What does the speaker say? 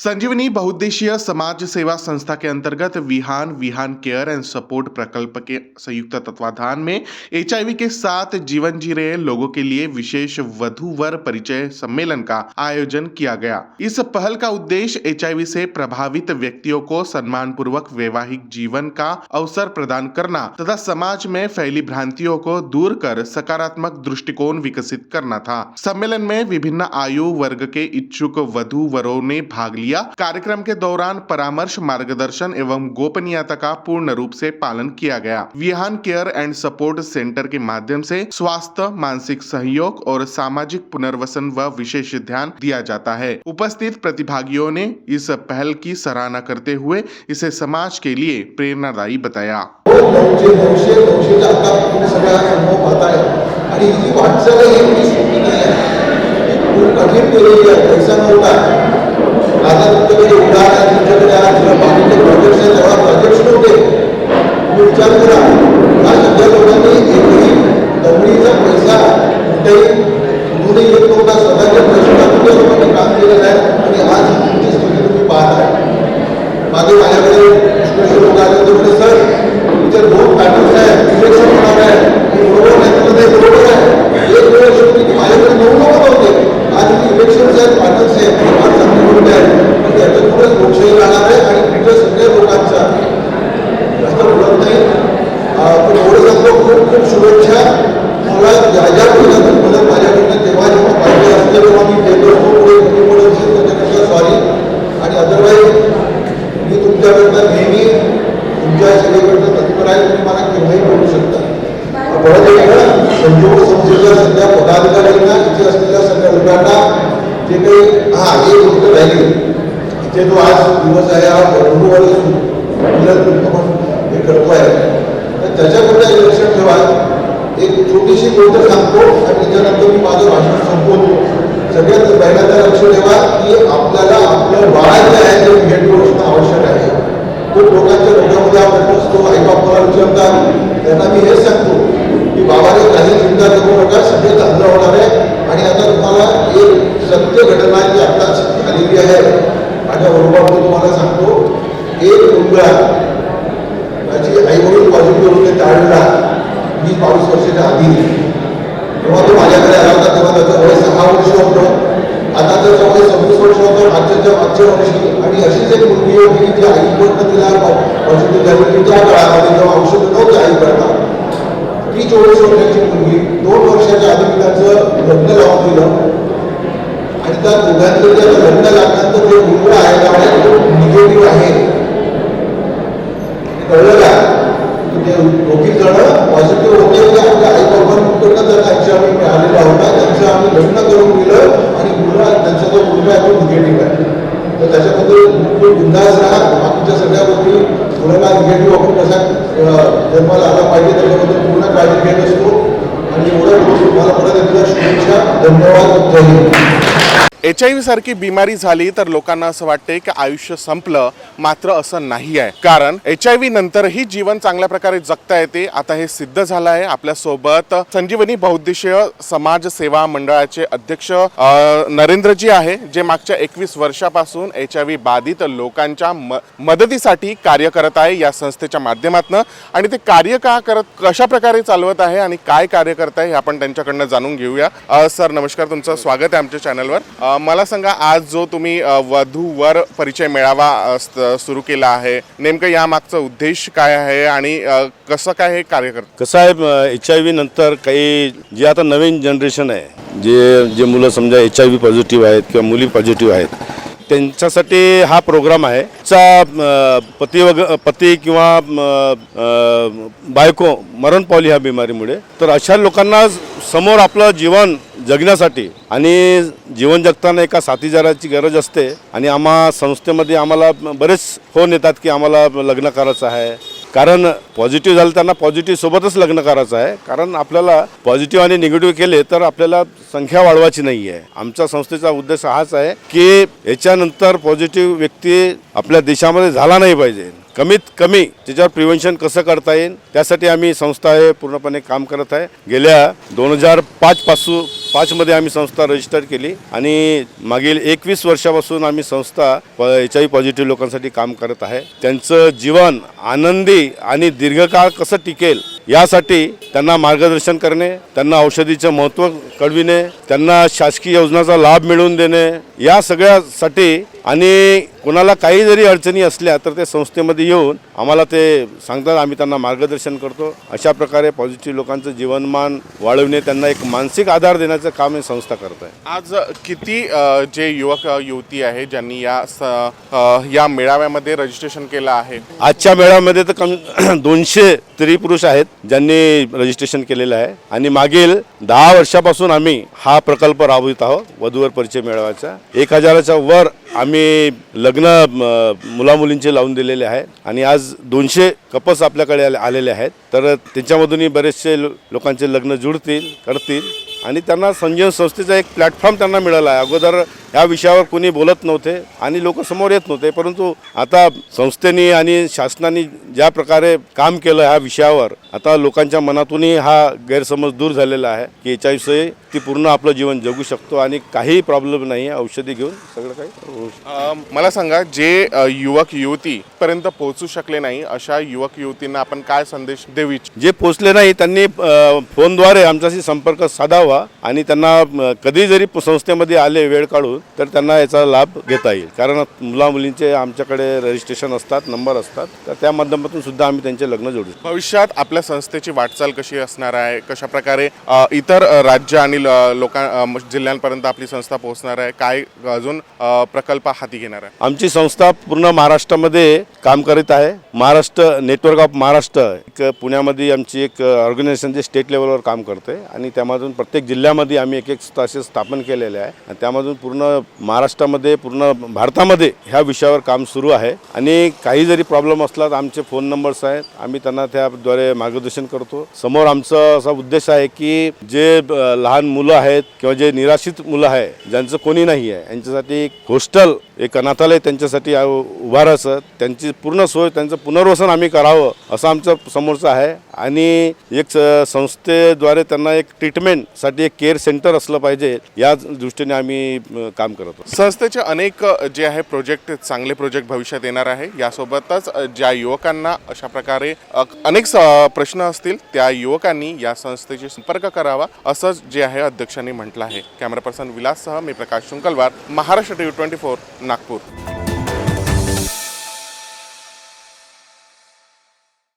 संजीवनी बहुउद्देशीय समाज सेवा संस्था के अंतर्गत विहान केयर एंड सपोर्ट प्रकल्प के संयुक्त तत्वाधान में एचआईवी के साथ जीवन जी रहे लोगों के लिए विशेष वधू वर परिचय सम्मेलन का आयोजन किया गया। इस पहल का उद्देश्य एचआईवी से प्रभावित व्यक्तियों को सम्मानपूर्वक वैवाहिक जीवन का अवसर प्रदान करना तथा समाज में फैली भ्रांतियों को दूर कर सकारात्मक दृष्टिकोण विकसित करना था। सम्मेलन में विभिन्न आयु वर्ग के इच्छुक वधू वरों ने भाग लिया। कार्यक्रम के दौरान परामर्श, मार्गदर्शन एवं गोपनीयता का पूर्ण रूप से पालन किया गया। Vihaan care and support centre के माध्यम से स्वास्थ्य, मानसिक सहयोग और सामाजिक पुनर्वसन व विशेष ध्यान दिया जाता है। उपस्थित प्रतिभागियों ने इस पहल की सराहना करते हुए इसे समाज के लिए प्रेरणादायी बताया। आता तुमच्याकडे उदाहरण आहे, तुमच्याकडे आज जेव्हा बाकीचे प्रोजेक्ट्स आहेत तेव्हा प्रोजेक्ट्स नव्हते। तुम्ही विचार करा, या सगळ्या लोकांनी एकही दमडीचा पैसा कुठेही कुठूनही येत नव्हता, स्वतःच्या प्रश्नातून या लोकांनी काम केलेलं आहे आणि आज तुमची स्थिती तुम्ही पाहत आहे। मागे माझ्याकडे पुष्कळसे लोक आले होते, म्हणजे सर तुमचे 2 पॅटर्न्स आहेत, इलेक्शन होणार आहे, बरोबर नाही बरोबर आहे। एक वेळ अशी होती की माझ्याकडे 9 लोक होते, आज इलेक्शन आहेत, पॅटर्न्स आहेत, त्याच्यामुळेच लोकशाही राहणार आहे आणि तिथे सगळ्या लोकांचा जास्त बोलत नाही पण एवढं सांगतो, खूप खूप शुभेच्छा। मला ज्या ठिकाणी मदत माझ्याकडनं जेव्हा जेव्हा पाहिजे असते तेव्हा मी देत असतो, पुढे कमी पडत असेल त्याच्याकरता सॉरी। आणि अदरवाईज मी तुमच्याकडनं नेहमी तुमच्या सेवेकडनं तत्पर आहे, तुम्ही मला केव्हाही बोलू शकता। परत एकदा संजीवनी संस्थेच्या सगळ्या पदाधिकाऱ्यांना, इथे असलेल्या सगळ्या लोकांना जे काही एक गोष्ट राहिली, इथे जो आज दिवस आहे हा बंधुवर आपण हे करतोय तर त्याच्याबद्दल एक लक्षात ठेवा। एक छोटीशी गोष्ट सांगतो आणि त्याच्यानंतर मी माझं भाषण संपवतो। सगळ्यात पहिल्यांदा लक्ष ठेवा की आपल्याला आपलं बाळ जे आहे ते निगेटिव्ह असणं आवश्यक आहे। खूप लोकांच्या डोक्यामध्ये हा प्रश्न असतो, आई बापाला विचारतात, त्यांना मी हेच सांगतो की बाबाने काही चिंता करू नका, सगळे चांगलं होणार आहे। आणि आता तुम्हाला एक सत्य घटना जी आत्ताच आलेली आहे माझ्या बरोबर तुम्हाला सांगतो। एक मुलगा माझी आई वडील पॉझिटिव्ह होते त्यावेळेला, मी 22 वर्षाच्या आधी, तेव्हा तो माझ्याकडे आला होता, तेव्हा त्याचं वय 6 वर्ष होतं, आता त्याचं वय 26 वर्ष होतं मागच्या वर्षी। आणि अशीच एक मुलगी होती जी आईकडनं तिला पॉझिटिव्ह झाली की त्या काळामध्ये जेव्हा औषध नव्हतं आईकडनं, ती 24 वर्षाची मुलगी 2 वर्षाच्या आधी मी त्याचं लग्न लावून दिलं आणि त्या दोघांचं जे लग्न लागल्यानंतर जे मुलगा आहे त्यामुळे तो निगेटिव्ह आहे, कळलं का? ते दोघी जण पॉझिटिव्ह होते की आपल्या आई बाबांकडनं त्यांना आम्ही मिळालेला होता, त्यांचं आम्ही लग्न करून दिलं आणि मुलगा त्यांचा जो मुलगा आहे तो निगेटिव्ह आहे। तर त्याच्यामध्ये खूप बिंदास राहा। बाकीच्या सगळ्या गोष्टी मुलाला निगेटिव्ह आपण कसा जन्माला आला पाहिजे त्याच्याबद्दल पूर्ण काळजी घेत असतो। आणि एवढं तुम्हाला परत एकदा शुभेच्छा, धन्यवाद, जय हिंद। एचआयव्ही सारखी बिमारी झाली तर लोकांना असं वाटते की आयुष्य संपलं, मात्र असं नाही आहे। कारण एचआयव्ही नंतरही जीवन चांगल्या प्रकारे जगता येते, आता हे सिद्ध झालं आहे। आपल्या सोबत संजीवनी बहुउद्देशीय समाज सेवा मंडळाचे अध्यक्ष नरेंद्रजी आहे, जे मागच्या 21 वर्षापासून एचआयव्ही बाधित लोकांच्या मदतीसाठी कार्य करत आहे या संस्थेच्या माध्यमातून। आणि ते कार्य कशा प्रकारे चालवत आहे आणि काय कार्य करत आहे हे आपण त्यांच्याकडनं जाणून घेऊया। सर नमस्कार, तुमचं स्वागत आहे आमच्या चॅनलवर। मला सांगा, आज जो तुम्ही वधू वर परिचय मेळावा सुरू केला आहे, नेमकं यामागचा उद्देश काय आहे आणि कसं काय हे कार्य करतं? कसं आहे, एचआयव्ही नंतर काही जे आता नवीन जनरेशन आहे, जे मुलं समजा एचआयव्ही पॉझिटिव्ह आहेत किंवा मुली पॉझिटिव्ह आहेत, त्यांच्यासाठी हा प्रोग्राम आहे। पती किंवा बायको मरण पावली ह्या बिमारीमुळे, तर अशा लोकांना समोर आपलं जीवन जगण्यासाठी आणि जीवन जगताना एका साथीदाराची गरज असते। आणि आम्हा संस्थेमध्ये आम्हाला बरेच फोन येतात की आम्हाला लग्न करायचं आहे, कारण पॉझिटिव्ह झालं त्यांना पॉझिटिव्ह सोबतच लग्न करायचं आहे। कारण आपल्याला पॉझिटिव्ह आणि निगेटिव्ह केले तर आपल्याला संख्या वाढवायची नाही आहे। आमच्या संस्थेचा उद्देश हाच आहे की याच्यानंतर पॉझिटिव्ह व्यक्ती आपल्या देशामध्ये झाला नाही पाहिजे। कमीत कमी त्याच्यावर प्रिव्हेन्शन कसं करता येईल त्यासाठी आम्ही संस्था हे पूर्णपणे काम करत आहे. गेल्या 2005 मध्ये आम्ही संस्था रजिस्टर केली आणि मागील 21 वर्षापासून आम्ही संस्था HIV पॉझिटिव्ह लोकांसाठी काम करत आहे. त्यांचं जीवन आनंदी आणि दीर्घकाळ कसं टिकेल यासाठी त्यांना मार्गदर्शन करणे, त्यांना औषधीचं महत्त्व कळविणे, त्यांना शासकीय योजनांचा लाभ मिळवून देणे या सगळ्यासाठी आणि कोणाला काही जरी अडचणी असल्या तर ते संस्थेमध्ये येऊन आम्हाला ते सांगतात, आम्ही त्यांना मार्गदर्शन करतो. अशा प्रकारे पॉझिटिव्ह लोकांचं जीवनमान वाढवणे, त्यांना एक मानसिक आधार देण्याचं काम ही संस्था करत आहे. आज किती जे युवक युवती आहे ज्यांनी या मेळाव्यामध्ये रजिस्ट्रेशन केलं आहे? आजच्या मेळाव्यामध्ये तर 200 स्त्री पुरुष आहेत ज्यांनी रजिस्ट्रेशन केलेलं आहे आणि मागील 10 वर्षापासून आम्ही हा प्रकल्प राबवित आहोत. वधूवर परिचय मेळाव्याचा 1000च्या वर आम्ही लग्न मुलामुलींचे लावून दिलेले आहे आणि आज 200 कपल्स आपल्याकडे आलेले आहेत. तर त्याच्यामधूनही बरेचसे लोकांचे लग्न जुळतील करतील आणि त्यांना संजीवन संस्थेचा एक प्लॅटफॉर्म त्यांना मिळाला आहे. अगोदर या विषयावर कोणी बोलत नव्हते आणि लोक समोर येत नव्हते, परंतु आता संस्थेने आणि शासनाने ज्या प्रकारे काम केलं ह्या विषयावर आता लोकांच्या मनातूनही हा गैरसमज दूर झालेला आहे की HIV ती पूर्ण आपलं जीवन जगू शकतो आणि काही प्रॉब्लेम नाही आहे. औषधी घेऊन सगळं काही. मला सांगा, जे युवक युवती पर्यंत पोहोचू शकले नाही अशा युवक युवतींना आपण काय संदेश देऊ इच्छितो? जे पोचले नाही त्यांनी फोनद्वारे आमच्याशी संपर्क साधावा आणि त्यांना कधी जरी संस्थेमध्ये आले वेळ काढून तर त्यांना याचा लाभ घेता येईल. कारण मुलामुलींचे आमच्याकडे रजिस्ट्रेशन असतात, नंबर असतात, तर त्या माध्यमातून सुद्धा आम्ही त्यांचे लग्न जोडू. भविष्यात आपल्या संस्थेची वाटचाल कशी असणार आहे? कशा प्रकारे इतर राज्य आणि जिल्ह्यांपर्यंत आपली संस्था पोहोचणार आहे? काय अजून प्रकल्प हाती घेणार आहे? आमची संस्था पूर्ण महाराष्ट्रामध्ये काम करीत आहे. महाराष्ट्र नेटवर्क ऑफ महाराष्ट्र एक पुण्यामध्ये आमची एक ऑर्गनायझेशन जे स्टेट लेवलवर काम करते आणि त्यामधून प्रत्येक जिल्ह्यामध्ये आम्ही एक असे स्थापन केलेले आहे आणि त्यामधून पूर्ण महाराष्ट्रामध्ये पूर्ण भारतामध्ये ह्या विषयावर काम सुरू आहे. आणि काही जरी प्रॉब्लेम असला तर आमचे फोन नंबर्स आहेत, आम्ही त्यांना त्याद्वारे मार्गदर्शन करतो. समोर आमचा असा उद्देश आहे की जे लहान मुलं आहेत किंवा जे निराश्रित मुलं आहे ज्यांचं कोणी नाही आहे यांच्यासाठी एक हॉस्टेल, एक अनाथालय त्यांच्यासाठी उभारायचं, त्यांची पूर्ण सोय, त्यांचं पुनर्वसन आम्ही करावं असं आमचं समोरचं आहे. आणि एक संस्थेद्वारे त्यांना एक ट्रीटमेंटसाठी एक केअर सेंटर असलं पाहिजे या दृष्टीने आम्ही काम करतो. संस्थेचे अनेक जे आहे प्रोजेक्ट, चांगले प्रोजेक्ट भविष्यात येणार आहे. यासोबतच ज्या युवकांना अशा प्रकारे अनेक प्रश्न असतील त्या युवकांनी या संस्थेशी संपर्क करावा असं जे आहे अध्यक्षांनी म्हटलं आहे. कॅमेरा पर्सन विलाससह मी प्रकाश शुंकलवार, महाराष्ट्र TV 24 नागपूर.